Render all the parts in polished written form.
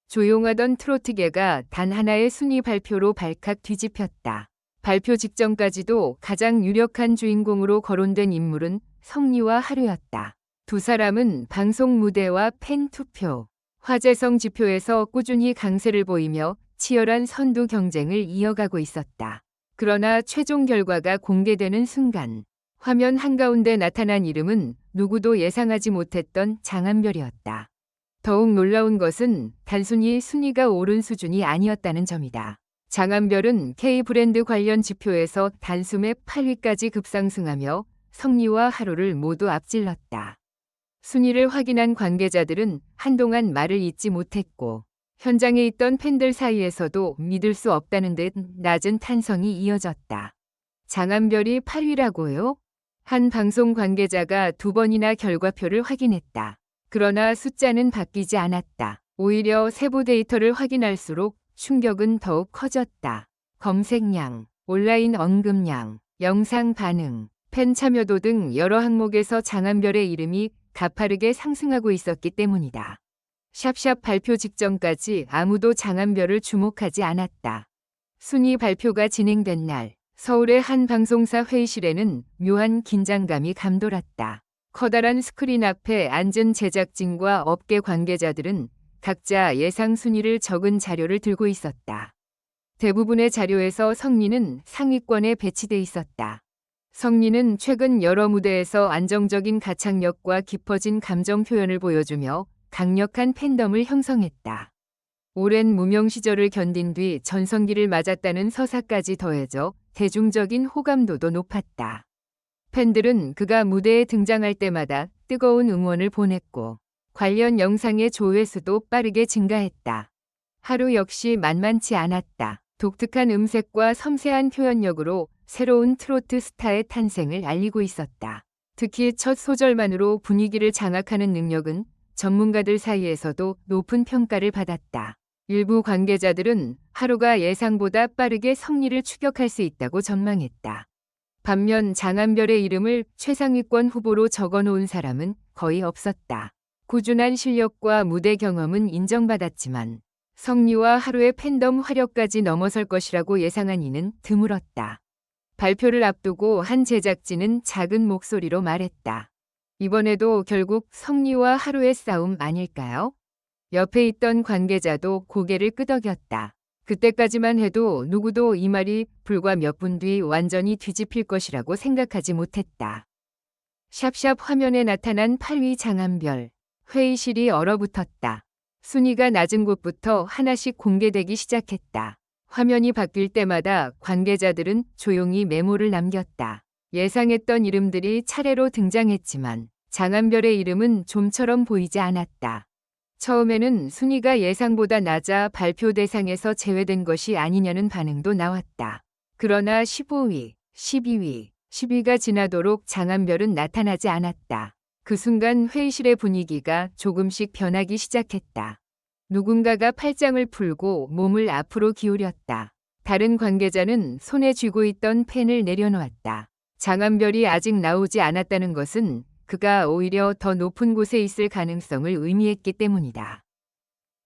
조용하던 트로트계가 단 하나의 순위 발표로 발칵 뒤집혔다. 발표 직전까지도 가장 유력한 주인공으로 거론된 인물은 성리와 하루였다. 두 사람은 방송 무대와 팬 투표, 화제성 지표에서 꾸준히 강세를 보이며 치열한 선두 경쟁을 이어가고 있었다. 그러나 최종 결과가 공개되는 순간 화면 한가운데 나타난 이름은 누구도 예상하지 못했던 장한별이었다. 더욱 놀라운 것은 단순히 순위가 오른 수준이 아니었다는 점이다. 장한별은 K 브랜드 관련 지표에서 단숨에 8위까지 급상승하며 성리와 하루를 모두 앞질렀다. 순위를 확인한 관계자들은 한동안 말을 잇지 못했고 현장에 있던 팬들 사이에서도 믿을 수 없다는 듯 낮은 탄성이 이어졌다. 장한별이 8위라고요? 한 방송 관계자가 2번이나 결과표를 확인했다. 그러나 숫자는 바뀌지 않았다. 오히려 세부 데이터를 확인할수록 충격은 더욱 커졌다. 검색량, 온라인 언급량, 영상 반응, 팬 참여도 등 여러 항목에서 장한별의 이름이 가파르게 상승하고 있었기 때문이다. 샵샵 발표 직전까지 아무도 장한별을 주목하지 않았다. 순위 발표가 진행된 날, 서울의 한 방송사 회의실에는 묘한 긴장감이 감돌았다. 커다란 스크린 앞에 앉은 제작진과 업계 관계자들은 각자 예상 순위를 적은 자료를 들고 있었다. 대부분의 자료에서 성리는 상위권에 배치돼 있었다. 성리는 최근 여러 무대에서 안정적인 가창력과 깊어진 감정 표현을 보여주며 강력한 팬덤을 형성했다. 오랜 무명 시절을 견딘 뒤 전성기를 맞았다는 서사까지 더해져 대중적인 호감도도 높았다. 팬들은 그가 무대에 등장할 때마다 뜨거운 응원을 보냈고 관련 영상의 조회수도 빠르게 증가했다. 하루 역시 만만치 않았다. 독특한 음색과 섬세한 표현력으로 새로운 트로트 스타의 탄생을 알리고 있었다. 특히 첫 소절만으로 분위기를 장악하는 능력은 전문가들 사이에서도 높은 평가를 받았다. 일부 관계자들은 하루가 예상보다 빠르게 성리를 추격할 수 있다고 전망했다. 반면 장한별의 이름을 최상위권 후보로 적어놓은 사람은 거의 없었다. 꾸준한 실력과 무대 경험은 인정받았지만 성리와 하루의 팬덤 화력까지 넘어설 것이라고 예상한 이는 드물었다. 발표를 앞두고 한 제작진은 작은 목소리로 말했다. 이번에도 결국 성리와 하루의 싸움 아닐까요? 옆에 있던 관계자도 고개를 끄덕였다. 그때까지만 해도 누구도 이 말이 불과 몇 분 뒤 완전히 뒤집힐 것이라고 생각하지 못했다. 샵샵 화면에 나타난 8위 장한별. 회의실이 얼어붙었다. 순위가 낮은 곳부터 하나씩 공개되기 시작했다. 화면이 바뀔 때마다 관계자들은 조용히 메모를 남겼다. 예상했던 이름들이 차례로 등장했지만 장한별의 이름은 좀처럼 보이지 않았다. 처음에는 순위가 예상보다 낮아 발표 대상에서 제외된 것이 아니냐는 반응도 나왔다. 그러나 15위, 12위, 10위가 지나도록 장한별은 나타나지 않았다. 그 순간 회의실의 분위기가 조금씩 변하기 시작했다. 누군가가 팔짱을 풀고 몸을 앞으로 기울였다. 다른 관계자는 손에 쥐고 있던 펜을 내려놓았다. 장한별이 아직 나오지 않았다는 것은 그가 오히려 더 높은 곳에 있을 가능성을 의미했기 때문이다.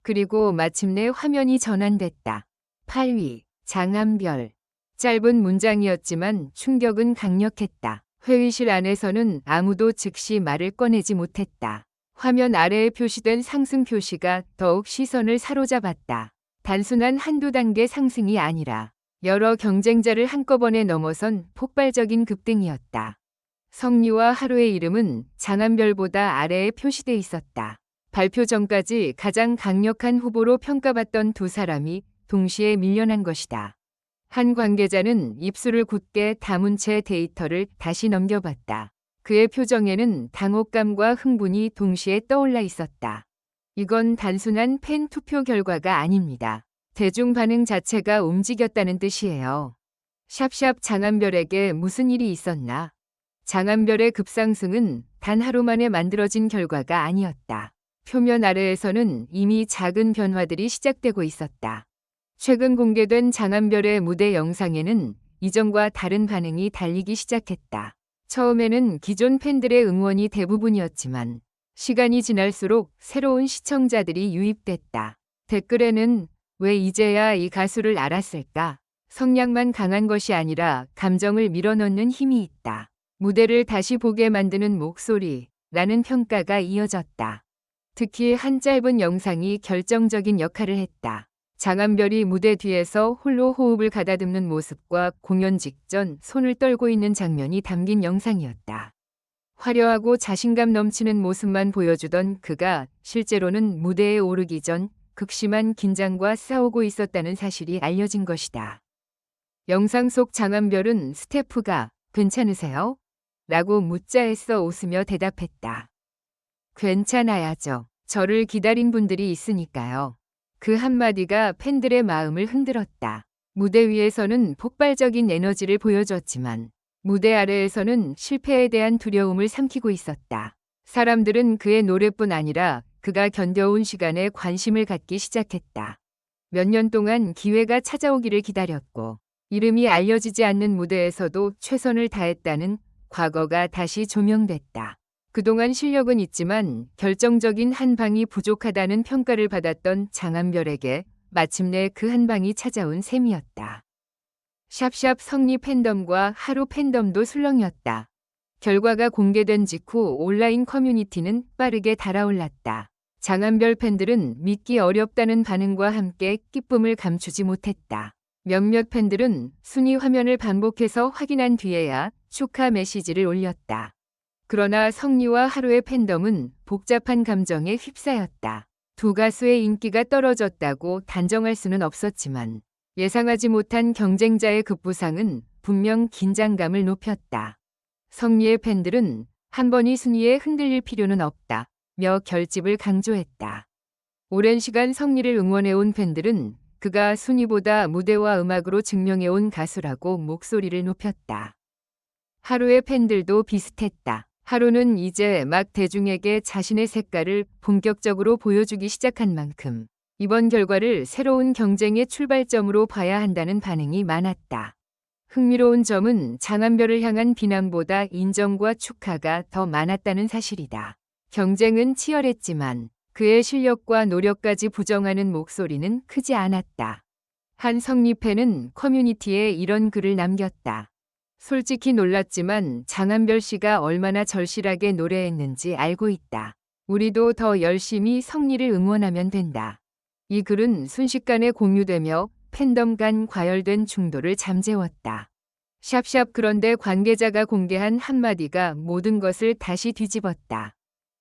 그리고 마침내 화면이 전환됐다. 8위, 장한별. 짧은 문장이었지만 충격은 강력했다. 회의실 안에서는 아무도 즉시 말을 꺼내지 못했다. 화면 아래에 표시된 상승 표시가 더욱 시선을 사로잡았다. 단순한 한두 단계 상승이 아니라 여러 경쟁자를 한꺼번에 넘어선 폭발적인 급등이었다. 성리와 하루의 이름은 장한별보다 아래에 표시돼 있었다. 발표 전까지 가장 강력한 후보로 평가받던 두 사람이 동시에 밀려난 것이다. 한 관계자는 입술을 굳게 다문 채 데이터를 다시 넘겨봤다. 그의 표정에는 당혹감과 흥분이 동시에 떠올라 있었다. 이건 단순한 팬 투표 결과가 아닙니다. 대중 반응 자체가 움직였다는 뜻이에요. 샵샵 장한별에게 무슨 일이 있었나? 장한별의 급상승은 단 하루 만에 만들어진 결과가 아니었다. 표면 아래에서는 이미 작은 변화들이 시작되고 있었다. 최근 공개된 장한별의 무대 영상에는 이전과 다른 반응이 달리기 시작했다. 처음에는 기존 팬들의 응원이 대부분이었지만 시간이 지날수록 새로운 시청자들이 유입됐다. 댓글에는 왜 이제야 이 가수를 알았을까? 성량만 강한 것이 아니라 감정을 밀어넣는 힘이 있다. 무대를 다시 보게 만드는 목소리, 라는 평가가 이어졌다. 특히 한 짧은 영상이 결정적인 역할을 했다. 장한별이 무대 뒤에서 홀로 호흡을 가다듬는 모습과 공연 직전 손을 떨고 있는 장면이 담긴 영상이었다. 화려하고 자신감 넘치는 모습만 보여주던 그가 실제로는 무대에 오르기 전 극심한 긴장과 싸우고 있었다는 사실이 알려진 것이다. 영상 속 장한별은 스태프가 괜찮으세요? 라고 묻자 애써 웃으며 대답했다. 괜찮아야죠. 저를 기다린 분들이 있으니까요. 그 한마디가 팬들의 마음을 흔들었다. 무대 위에서는 폭발적인 에너지를 보여줬지만 무대 아래에서는 실패에 대한 두려움을 삼키고 있었다. 사람들은 그의 노래뿐 아니라 그가 견뎌온 시간에 관심을 갖기 시작했다. 몇 년 동안 기회가 찾아오기를 기다렸고 이름이 알려지지 않는 무대에서도 최선을 다했다는 과거가 다시 조명됐다. 그동안 실력은 있지만 결정적인 한 방이 부족하다는 평가를 받았던 장한별에게 마침내 그 한 방이 찾아온 셈이었다. 샵샵 성리 팬덤과 하루 팬덤도 술렁였다. 결과가 공개된 직후 온라인 커뮤니티는 빠르게 달아올랐다. 장한별 팬들은 믿기 어렵다는 반응과 함께 기쁨을 감추지 못했다. 몇몇 팬들은 순위 화면을 반복해서 확인한 뒤에야 축하 메시지를 올렸다. 그러나 성리와 하루의 팬덤은 복잡한 감정에 휩싸였다. 두 가수의 인기가 떨어졌다고 단정할 수는 없었지만 예상하지 못한 경쟁자의 급부상은 분명 긴장감을 높였다. 성리의 팬들은 한 번이 순위에 흔들릴 필요는 없다 며 결집을 강조했다. 오랜 시간 성리를 응원해온 팬들은 그가 순위보다 무대와 음악으로 증명해온 가수라고 목소리를 높였다. 하루의 팬들도 비슷했다. 하루는 이제 막 대중에게 자신의 색깔을 본격적으로 보여주기 시작한 만큼 이번 결과를 새로운 경쟁의 출발점으로 봐야 한다는 반응이 많았다. 흥미로운 점은 장한별을 향한 비난보다 인정과 축하가 더 많았다는 사실이다. 경쟁은 치열했지만 그의 실력과 노력까지 부정하는 목소리는 크지 않았다. 한 성리팬은 커뮤니티에 이런 글을 남겼다. 솔직히 놀랐지만 장한별 씨가 얼마나 절실하게 노래했는지 알고 있다. 우리도 더 열심히 성리를 응원하면 된다. 이 글은 순식간에 공유되며 팬덤 간 과열된 중도를 잠재웠다. 샵샵 그런데 관계자가 공개한 한마디가 모든 것을 다시 뒤집었다.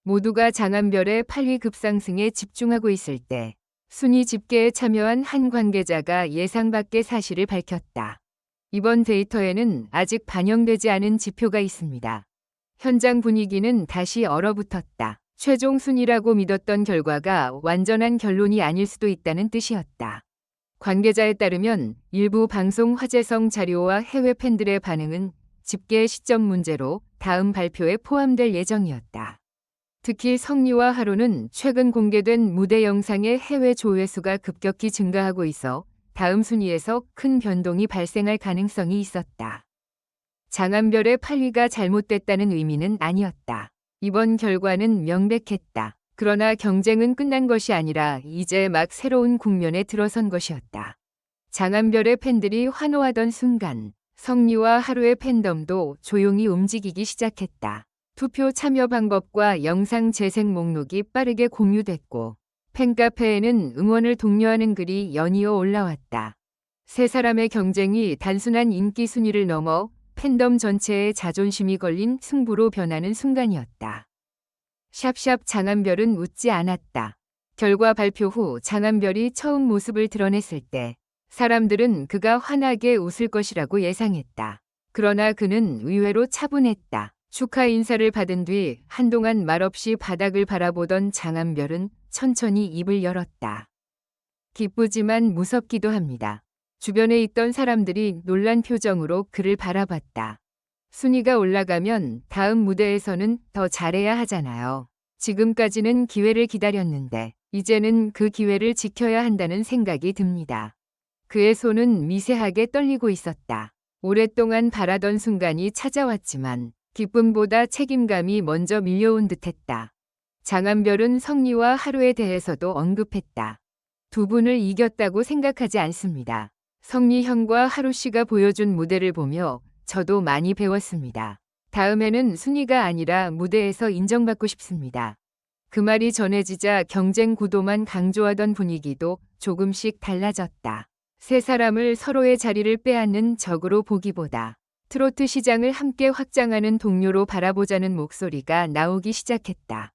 모두가 장한별의 8위 급상승에 집중하고 있을 때 순위 집계에 참여한 한 관계자가 예상 밖의 사실을 밝혔다. 이번 데이터에는 아직 반영되지 않은 지표가 있습니다. 현장 분위기는 다시 얼어붙었다. 최종 순위라고 믿었던 결과가 완전한 결론이 아닐 수도 있다는 뜻이었다. 관계자에 따르면 일부 방송 화제성 자료와 해외 팬들의 반응은 집계 시점 문제로 다음 발표에 포함될 예정이었다. 특히 성리와 하루는 최근 공개된 무대 영상의 해외 조회수가 급격히 증가하고 있어 다음 순위에서 큰 변동이 발생할 가능성이 있었다. 장한별의 8위가 잘못됐다는 의미는 아니었다. 이번 결과는 명백했다. 그러나 경쟁은 끝난 것이 아니라 이제 막 새로운 국면에 들어선 것이었다. 장한별의 팬들이 환호하던 순간 성리와 하루의 팬덤도 조용히 움직이기 시작했다. 투표 참여 방법과 영상 재생 목록이 빠르게 공유됐고 팬카페에는 응원을 독려하는 글이 연이어 올라왔다. 세 사람의 경쟁이 단순한 인기 순위를 넘어 팬덤 전체의 자존심이 걸린 승부로 변하는 순간이었다. 샵샵 장한별은 웃지 않았다. 결과 발표 후 장한별이 처음 모습을 드러냈을 때 사람들은 그가 환하게 웃을 것이라고 예상했다. 그러나 그는 의외로 차분했다. 축하 인사를 받은 뒤 한동안 말없이 바닥을 바라보던 장한별은 천천히 입을 열었다. 기쁘지만 무섭기도 합니다. 주변에 있던 사람들이 놀란 표정으로 그를 바라봤다. 순위가 올라가면 다음 무대에서는 더 잘해야 하잖아요. 지금까지는 기회를 기다렸는데 이제는 그 기회를 지켜야 한다는 생각이 듭니다. 그의 손은 미세하게 떨리고 있었다. 오랫동안 바라던 순간이 찾아왔지만 기쁨보다 책임감이 먼저 밀려온 듯했다. 장한별은 성리와 하루에 대해서도 언급했다. 두 분을 이겼다고 생각하지 않습니다. 성리 형과 하루 씨가 보여준 무대를 보며 저도 많이 배웠습니다. 다음에는 순위가 아니라 무대에서 인정받고 싶습니다. 그 말이 전해지자 경쟁 구도만 강조하던 분위기도 조금씩 달라졌다. 세 사람을 서로의 자리를 빼앗는 적으로 보기보다 트로트 시장을 함께 확장하는 동료로 바라보자는 목소리가 나오기 시작했다.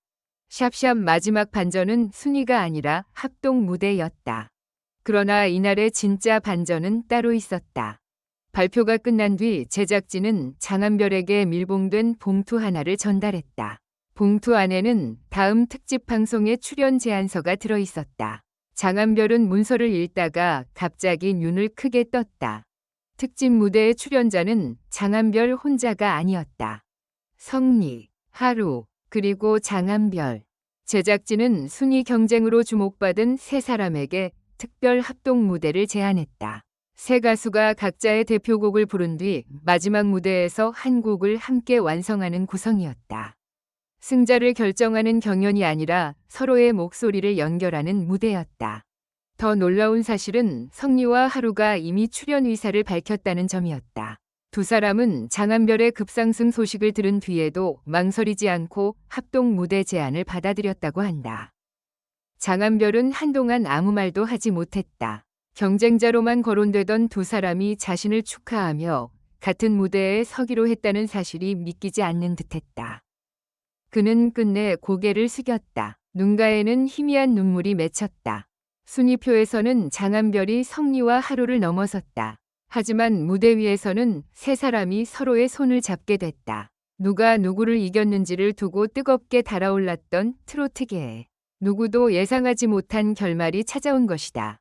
샵샵 마지막 반전은 순위가 아니라 합동 무대였다. 그러나 이날의 진짜 반전은 따로 있었다. 발표가 끝난 뒤 제작진은 장한별에게 밀봉된 봉투 하나를 전달했다. 봉투 안에는 다음 특집 방송의 출연 제안서가 들어 있었다. 장한별은 문서를 읽다가 갑자기 눈을 크게 떴다. 특집 무대의 출연자는 장한별 혼자가 아니었다. 성리, 하루, 그리고 장한별. 제작진은 순위 경쟁으로 주목받은 세 사람에게 특별 합동 무대를 제안했다. 세 가수가 각자의 대표곡을 부른 뒤 마지막 무대에서 한 곡을 함께 완성하는 구성이었다. 승자를 결정하는 경연이 아니라 서로의 목소리를 연결하는 무대였다. 더 놀라운 사실은 성리와 하루가 이미 출연 의사를 밝혔다는 점이었다. 두 사람은 장한별의 급상승 소식을 들은 뒤에도 망설이지 않고 합동 무대 제안을 받아들였다고 한다. 장한별은 한동안 아무 말도 하지 못했다. 경쟁자로만 거론되던 두 사람이 자신을 축하하며 같은 무대에 서기로 했다는 사실이 믿기지 않는 듯했다. 그는 끝내 고개를 숙였다. 눈가에는 희미한 눈물이 맺혔다. 순위표에서는 장한별이 성리와 하루를 넘어섰다. 하지만 무대 위에서는 세 사람이 서로의 손을 잡게 됐다. 누가 누구를 이겼는지를 두고 뜨겁게 달아올랐던 트로트계에 누구도 예상하지 못한 결말이 찾아온 것이다.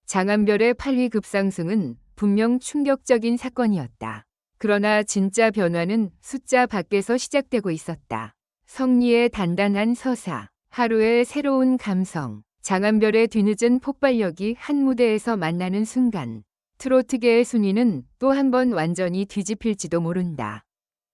장한별의 8위 급상승은 분명 충격적인 사건이었다. 그러나 진짜 변화는 숫자 밖에서 시작되고 있었다. 성리의 단단한 서사, 하루의 새로운 감성, 장한별의 뒤늦은 폭발력이 한 무대에서 만나는 순간 트로트계의 순위는 또 한 번 완전히 뒤집힐지도 모른다.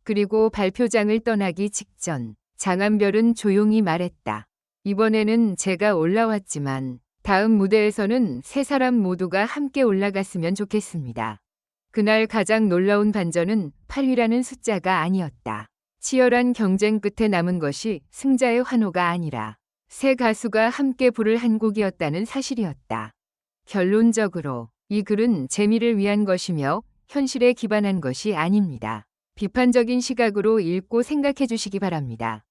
그리고 발표장을 떠나기 직전 장한별은 조용히 말했다. 이번에는 제가 올라왔지만 다음 무대에서는 세 사람 모두가 함께 올라갔으면 좋겠습니다. 그날 가장 놀라운 반전은 8위라는 숫자가 아니었다. 치열한 경쟁 끝에 남은 것이 승자의 환호가 아니라 세 가수가 함께 부를 한 곡이었다는 사실이었다. 결론적으로 이 글은 재미를 위한 것이며 현실에 기반한 것이 아닙니다. 비판적인 시각으로 읽고 생각해 주시기 바랍니다.